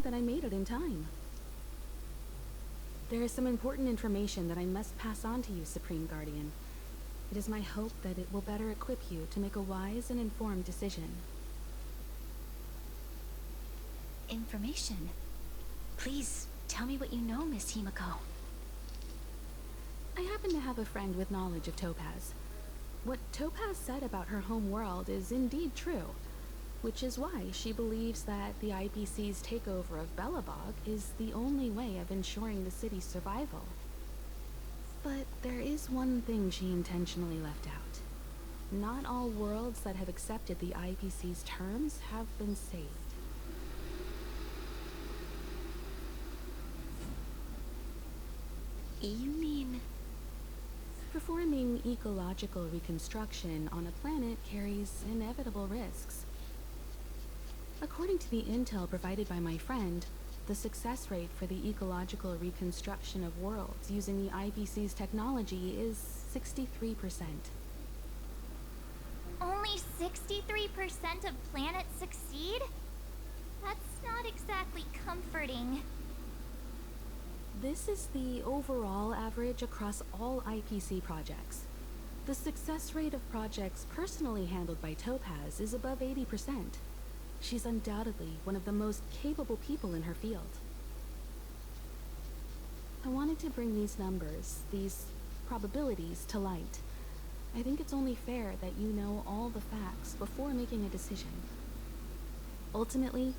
that I made it in time. There is some important information that I must pass on to you, Supreme Guardian. It is my hope that it will better equip you to make a wise and informed decision. Information? Please, tell me what you know, Miss Himiko. I happen to have a friend with knowledge of Topaz. What Topaz said about her home world is indeed true, which is why she believes that the IPC's takeover of Belobog is the only way of ensuring the city's survival. But there is one thing she intentionally left out. Not all worlds that have accepted the IPC's terms have been saved. You mean... Performing ecological reconstruction on a planet carries inevitable risks. According to the intel provided by my friend, the success rate for the ecological reconstruction of worlds using the IPC's technology is 63%. Only 63% of planets succeed? That's not exactly comforting. This is the overall average across all IPC projects. The success rate of projects personally handled by Topaz is above 80%. She's undoubtedly one of the most capable people in her field. I wanted to bring these numbers, these probabilities, to light. I think it's only fair that you know all the facts before making a decision. Ultimately,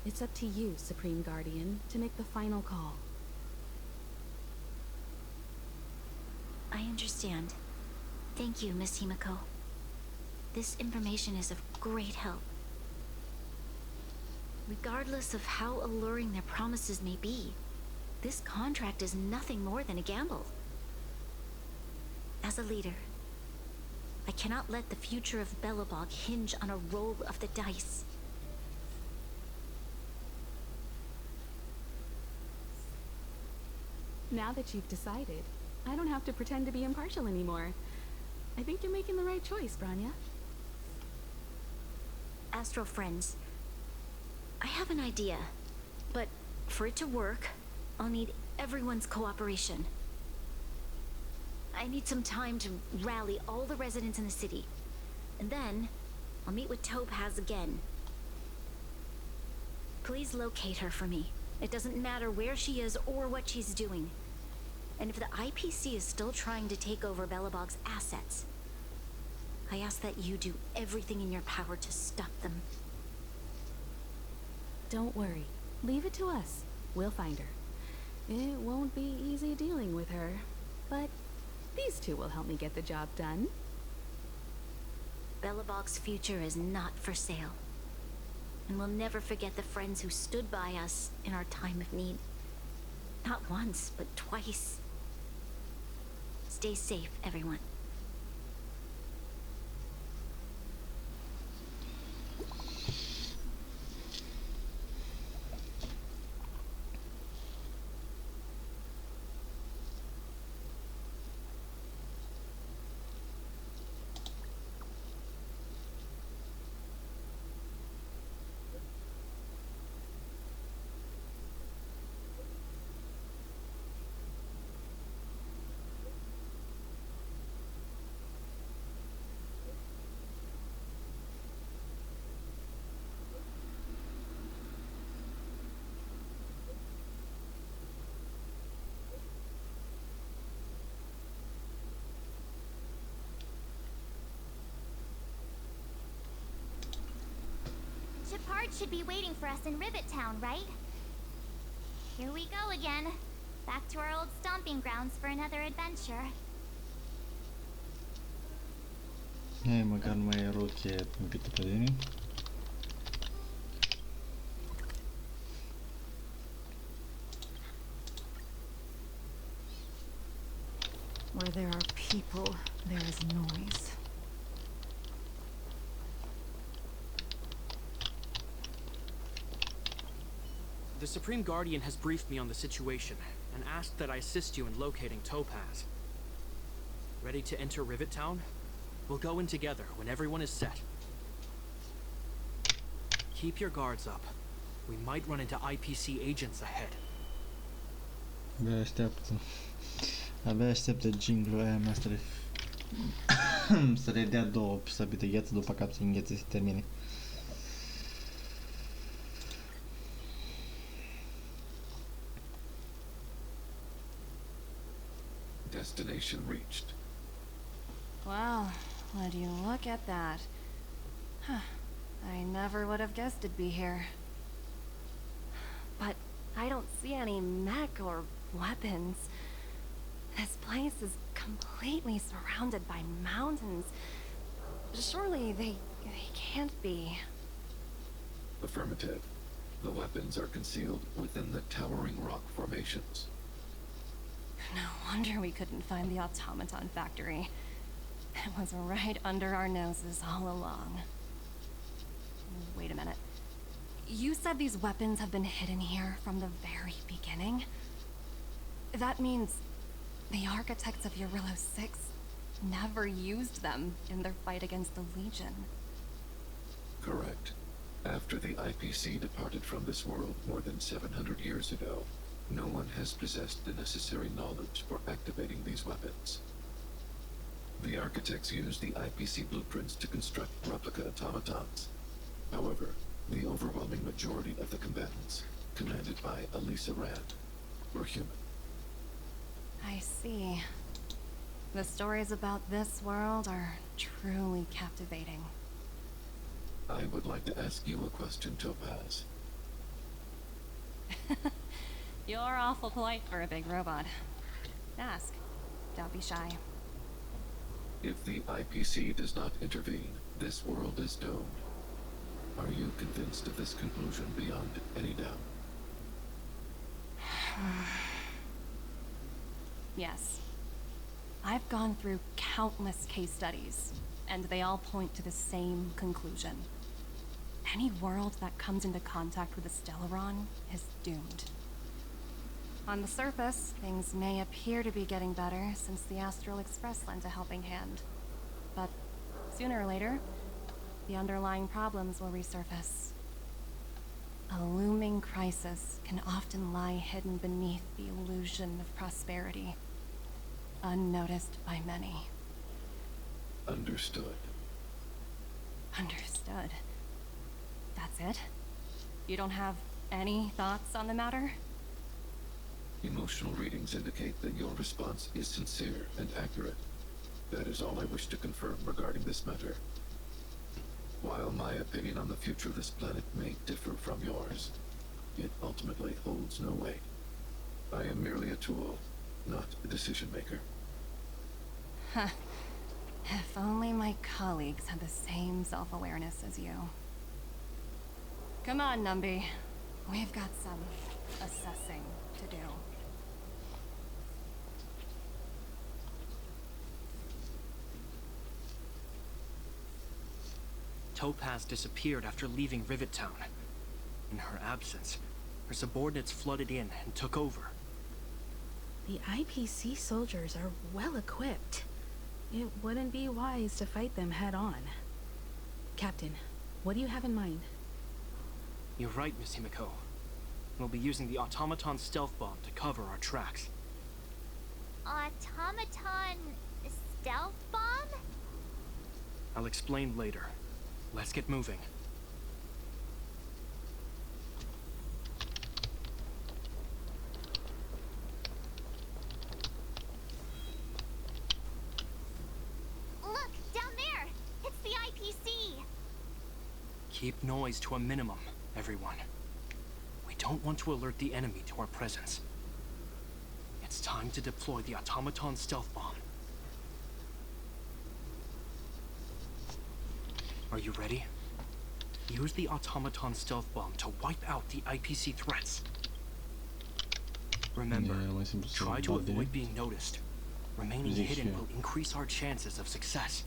it's up to you, Supreme Guardian, to make the final call. I understand. Thank you, Miss Himiko. This information is of great help. Regardless of how alluring their promises may be, this contract is nothing more than a gamble. As a leader, I cannot let the future of Belobog hinge on a roll of the dice. Now that you've decided, I don't have to pretend to be impartial anymore. I think you're making the right choice, Branya. Astro friends, I have an idea, but for it to work, I'll need everyone's cooperation. I need some time to rally all the residents in the city, and then I'll meet with Topaz again. Please locate her for me. It doesn't matter where she is or what she's doing. And if the IPC is still trying to take over Belobog's assets, I ask that you do everything in your power to stop them. Don't worry. Leave it to us. We'll find her. It won't be easy dealing with her, but these two will help me get the job done. Belobog's future is not for sale. And we'll never forget the friends who stood by us in our time of need. Not once, but twice. Stay safe, everyone. Shepard should be waiting for us in Rivet Town, right? Here we go again. Back to our old stomping grounds for another adventure. Makan мои руки это подвини. Where there are people, there is noise. The Supreme Guardian has briefed me on the situation and asked that I assist you in locating Topaz. Ready to enter Rivet Town? We'll go in together when everyone is set. Keep your guards up. We might run into IPC agents ahead. Abia așteaptă. Abia așteaptă jingle-ul aia mea să le dea două sabii de gheață după cap să înghețe să termine. Destination reached. Wow, would you look at that? Huh. I never would have guessed it'd be here. But I don't see any mech or weapons. This place is completely surrounded by mountains. Surely they can't be. Affirmative. The weapons are concealed within the towering rock formations. No wonder we couldn't find the automaton factory. It was right under our noses all along. Wait a minute. You said these weapons have been hidden here from the very beginning? That means the architects of Eurillo 6 never used them in their fight against the Legion. Correct. After the IPC departed from this world more than 700 years ago, no one has possessed the necessary knowledge for activating these weapons. The architects used the IPC blueprints to construct replica automatons. However, the overwhelming majority of the combatants, commanded by Elisa Rand, were human. I see. The stories about this world are truly captivating. I would like to ask you a question, Topaz. You're awful polite for a big robot. Ask. Don't be shy. If the IPC does not intervene, this world is doomed. Are you convinced of this conclusion beyond any doubt? Yes. I've gone through countless case studies, and they all point to the same conclusion. Any world that comes into contact with a Stellaron is doomed. On the surface, things may appear to be getting better since the Astral Express lent a helping hand. But sooner or later, the underlying problems will resurface. A looming crisis can often lie hidden beneath the illusion of prosperity, unnoticed by many. Understood. Understood. That's it? You don't have any thoughts on the matter? Emotional readings indicate that your response is sincere and accurate. That is all I wish to confirm regarding this matter. While my opinion on the future of this planet may differ from yours, it ultimately holds no weight. I am merely a tool, not a decision maker. Huh. If only my colleagues had the same self-awareness as you. Come on, Numby. We've got some assessing to do. Topaz disappeared after leaving Rivet Town. In her absence, her subordinates flooded in and took over. The IPC soldiers are well equipped. It wouldn't be wise to fight them head on. Captain, what do you have in mind? You're right, Miss Himiko. We'll be using the automaton stealth bomb to cover our tracks. Automaton stealth bomb? I'll explain later. Let's get moving. Look, down there! It's the IPC! Keep noise to a minimum, everyone. We don't want to alert the enemy to our presence. It's time to deploy the automaton stealth bomb. Are you ready? Use the automaton stealth bomb to wipe out the IPC threats. Remember, try to avoid being noticed. Remaining hidden will increase our chances of success.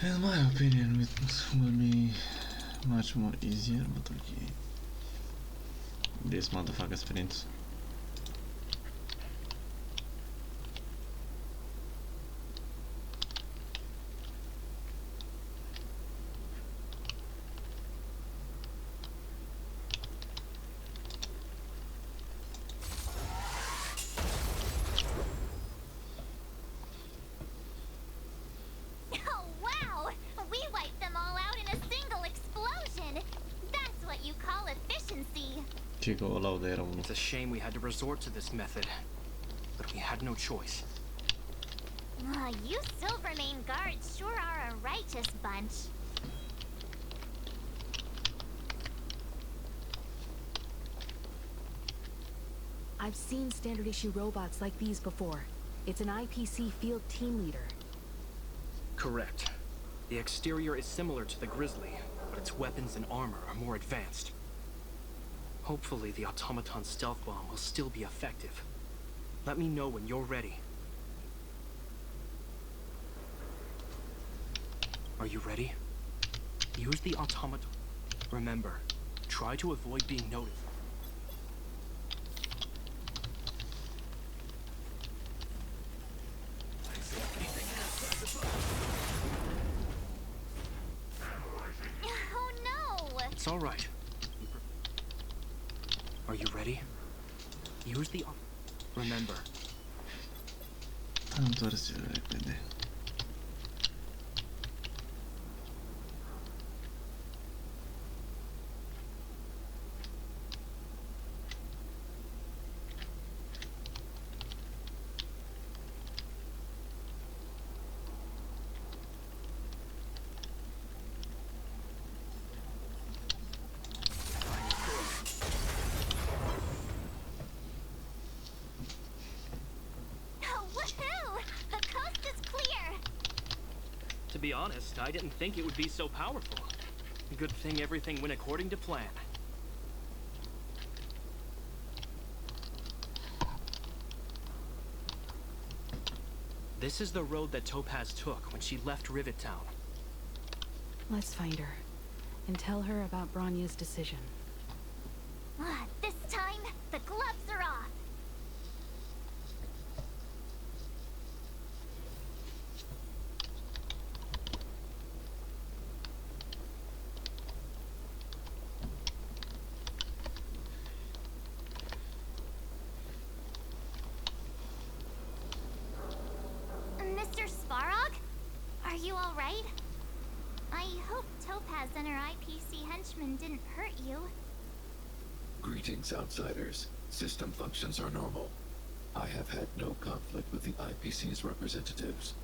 In my opinion, it will be much more easier, but okay. This motherfucker sprints. Chico allowed era uno. It's a shame we had to resort to this method, but we had no choice. You Silvermane guards sure are a righteous bunch. I've seen standard issue robots like these before. It's an IPC field team leader. Correct. The exterior is similar to the Grizzly, but its weapons and armor are more advanced. Hopefully the automaton stealth bomb will still be effective. Let me know when you're ready. Are you ready? Use the automaton. Remember, try to avoid being noticed. Oh no! It's all right. Are you ready? Use the... Remember. Tanto ora si deve vedere. Woohoo! The coast is clear! To be honest, I didn't think it would be so powerful. Good thing everything went according to plan. This is the road that Topaz took when she left Rivet Town. Let's find her and tell her about Bronya's decision. This time, the gloves are off. Mr. Svarog? Are you alright? I hope Topaz and her IPC henchmen didn't hurt you. Greetings, outsiders. System functions are normal. I have had no conflict with the IPC's representatives.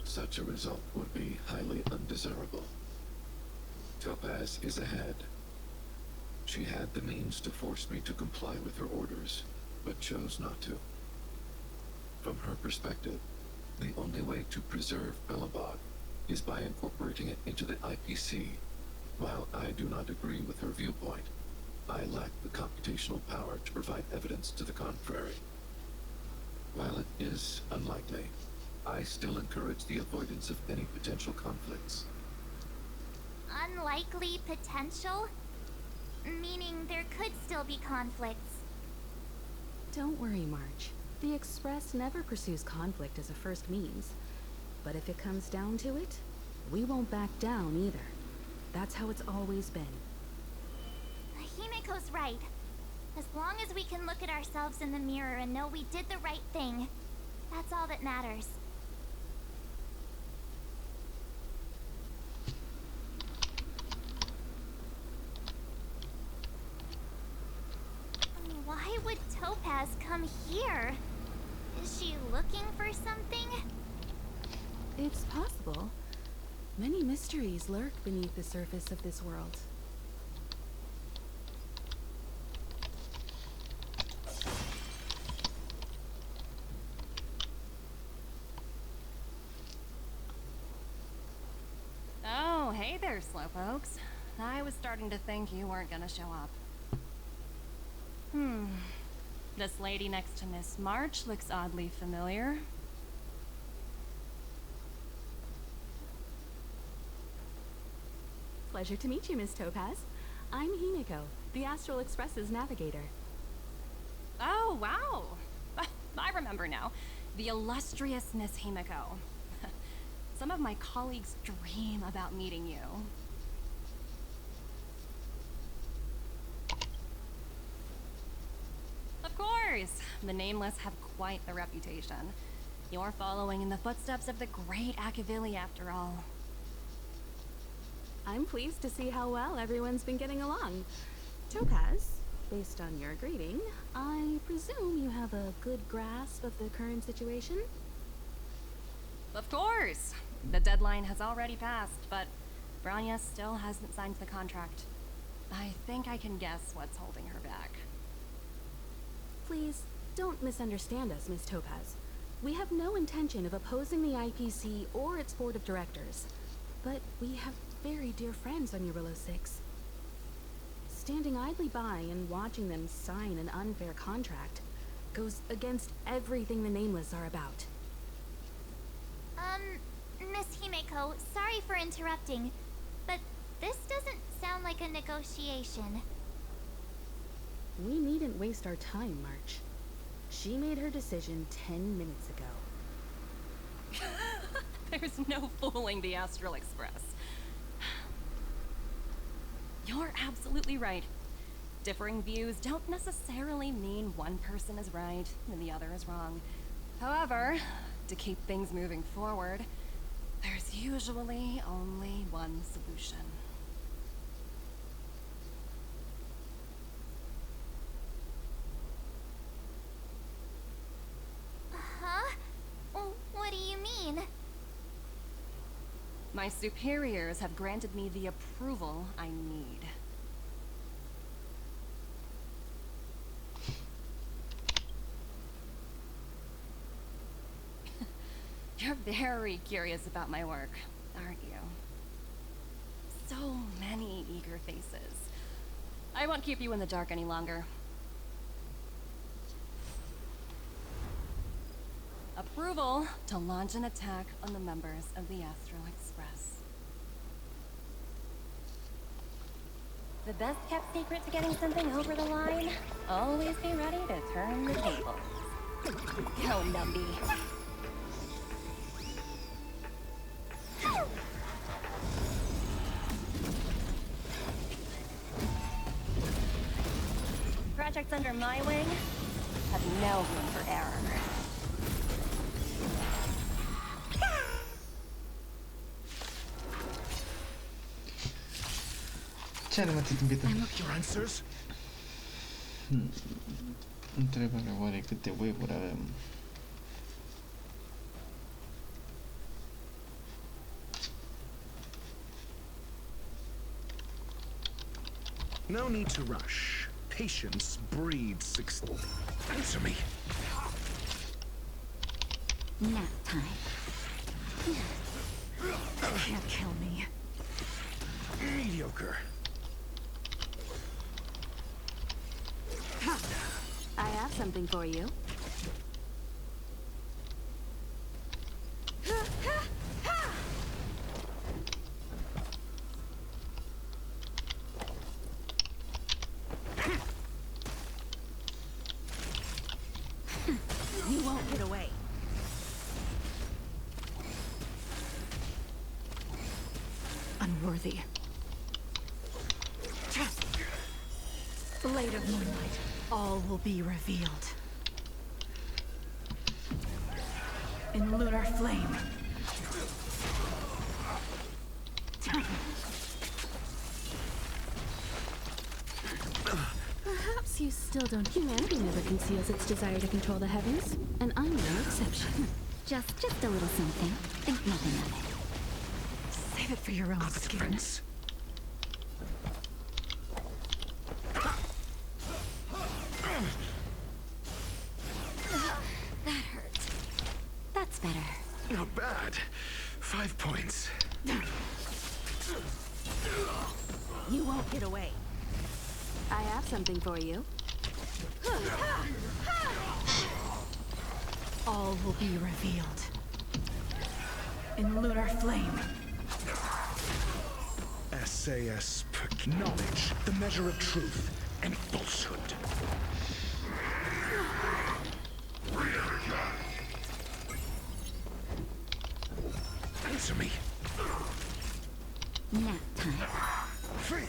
Such a result would be highly undesirable. Topaz is ahead. She had the means to force me to comply with her orders, but chose not to. From her perspective, the only way to preserve Belobog is by incorporating it into the IPC. While I do not agree with her viewpoint, I lack the computational power to provide evidence to the contrary. While it is unlikely, I still encourage the avoidance of any potential conflicts. Unlikely potential? Meaning there could still be conflicts. Don't worry, March. The Express never pursues conflict as a first means. But if it comes down to it, we won't back down either. That's how it's always been. Himiko's right. As long as we can look at ourselves in the mirror and know we did the right thing, that's all that matters. Why would Topaz come here? Is she looking for something? It's possible. Many mysteries lurk beneath the surface of this world. Oh, hey there, slowpokes. I was starting to think you weren't gonna show up. This lady next to Miss March looks oddly familiar. Pleasure to meet you, Miss Topaz. I'm Himiko, the Astral Express's navigator. Oh, wow! I remember now. The illustrious Miss Himiko. Some of my colleagues dream about meeting you. Of course! The Nameless have quite the reputation. You're following in the footsteps of the great Akavili, after all. I'm pleased to see how well everyone's been getting along. Topaz, based on your greeting, I presume you have a good grasp of the current situation? Of course! The deadline has already passed, but Branya still hasn't signed the contract. I think I can guess what's holding her back. Please, don't misunderstand us, Miss Topaz. We have no intention of opposing the IPC or its board of directors, but we have very dear friends on Eurilo 6. Standing idly by and watching them sign an unfair contract goes against everything the Nameless are about. Miss Himeko, sorry for interrupting, but this doesn't sound like a negotiation. We needn't waste our time, March. She made her decision 10 minutes ago. There's no fooling the Astral Express. You're absolutely right. Differing views don't necessarily mean one person is right and the other is wrong. However, to keep things moving forward, there's usually only one solution. Huh? What do you mean? My superiors have granted me the approval I need. You're very curious about my work, aren't you? So many eager faces. I won't keep you in the dark any longer. Approval to launch an attack on the members of the Astral Express. The best kept secret to getting something over the line? Always be ready to turn the tables. Go, Numby. Projects under my wing have no room for error. Cioè, ma ti invito. Your answers? Întrebarea oare câte wave-uri avem? No need to rush. Patience breeds success. Answer me. Nap time. Can't kill me. Mediocre. I have something for you. You won't get away. Unworthy. Blade of Moonlight. All will be revealed. In lunar flame. Perhaps you still don't. Humanity never conceals its desire to control the heavens, and I'm no exception. Just a little something. Think nothing of it. Save it for your own skin. Prince. That hurt. That's better. Not bad. 5 points. You won't get away. I have something for you. All will be revealed. In lunar flame. SAS knowledge, the measure of truth and falsehood. Answer me. Nap time.